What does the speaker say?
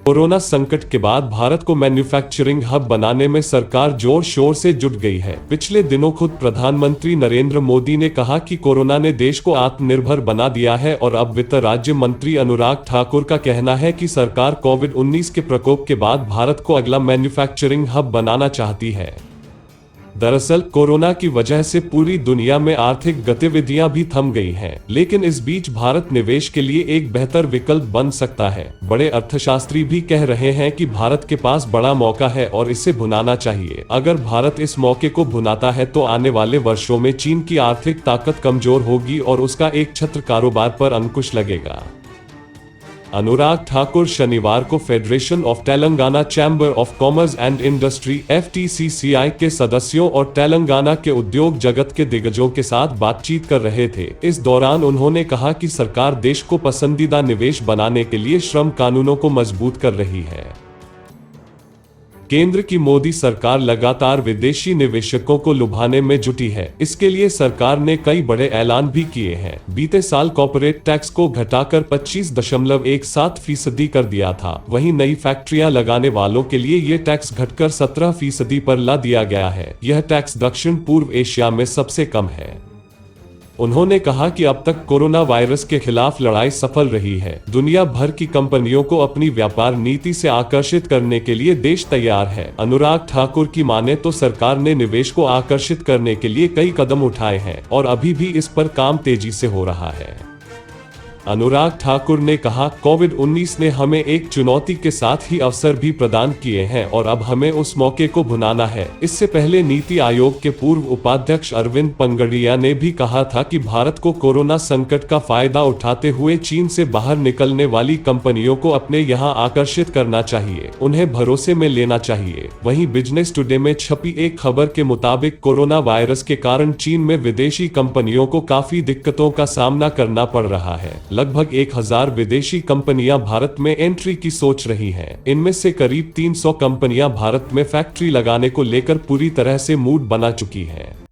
Corona संकट के बाद भारत को मैन्युफैक्चरिंग हब बनाने में सरकार जोर शोर से जुट गई है। पिछले दिनों खुद प्रधानमंत्री नरेंद्र मोदी ने कहा कि कोरोना ने देश को आत्मनिर्भर बना दिया है और अब वित्त राज्य मंत्री अनुराग ठाकुर का कहना है कि सरकार कोविड-19 के प्रकोप के बाद भारत को अगला मैन्युफैक्चरिंग हब बनाना चाहती है। दरअसल कोरोना की वजह से पूरी दुनिया में आर्थिक गतिविधियां भी थम गई हैं, लेकिन इस बीच भारत निवेश के लिए एक बेहतर विकल्प बन सकता है। बड़े अर्थशास्त्री भी कह रहे हैं कि भारत के पास बड़ा मौका है और इसे भुनाना चाहिए। अगर भारत इस मौके को भुनाता है तो आने वाले वर्षों में चीन की आर्थिक ताकत कमजोर होगी और उसका एक छत्र कारोबार पर अंकुश लगेगा। अनुराग ठाकुर शनिवार को federation of Telangana chamber of commerce and industry FTCCI के सदस्यों और तेलंगाना के उद्योग जगत के दिग्गजों के साथ बातचीत कर रहे थे। इस दौरान उन्होंने कहा कि सरकार देश को पसंदीदा निवेश बनाने के लिए श्रम कानूनों को मजबूत कर रही है। केंद्र की मोदी सरकार लगातार विदेशी निवेशकों को लुभाने में जुटी है। इसके लिए सरकार ने कई बड़े ऐलान भी किए हैं। बीते साल कॉर्पोरेट टैक्स को घटाकर 25.17% कर दिया था। वहीं नई फैक्ट्रियां लगाने वालों के लिए ये टैक्स घटकर 17% पर ला दिया गया है। यह टैक्स दक्षिण पूर्व एशिया में सबसे कम है। उन्होंने कहा कि अब तक कोरोना वायरस के खिलाफ लड़ाई सफल रही है। दुनिया भर की कंपनियों को अपनी व्यापार नीति से आकर्षित करने के लिए देश तैयार है। अनुराग ठाकुर की माने तो सरकार ने निवेश को आकर्षित करने के लिए कई कदम उठाए हैं और अभी भी इस पर काम तेजी से हो रहा है। अनुराग ठाकुर ने कहा, कोविड-19 ने हमें एक चुनौती के साथ ही अवसर भी प्रदान किए हैं और अब हमें उस मौके को भुनाना है। इससे पहले नीति आयोग के पूर्व उपाध्यक्ष अरविंद पंगडिया ने भी कहा था कि भारत को कोरोना संकट का फायदा उठाते हुए चीन से बाहर निकलने वाली कंपनियों को अपने यहां आकर्षित करना चाहिए, उन्हें भरोसे में लेना चाहिए। वहीं बिजनेस टुडे में छपी एक खबर के मुताबिक कोरोना वायरस के कारण चीन में विदेशी कंपनियों को काफी दिक्कतों का सामना करना पड़ रहा है। लगभग 1000 विदेशी कंपनियां भारत में एंट्री की सोच रही हैं। इनमें से करीब 300 कंपनियां भारत में फैक्ट्री लगाने को लेकर पूरी तरह से मूड बना चुकी हैं।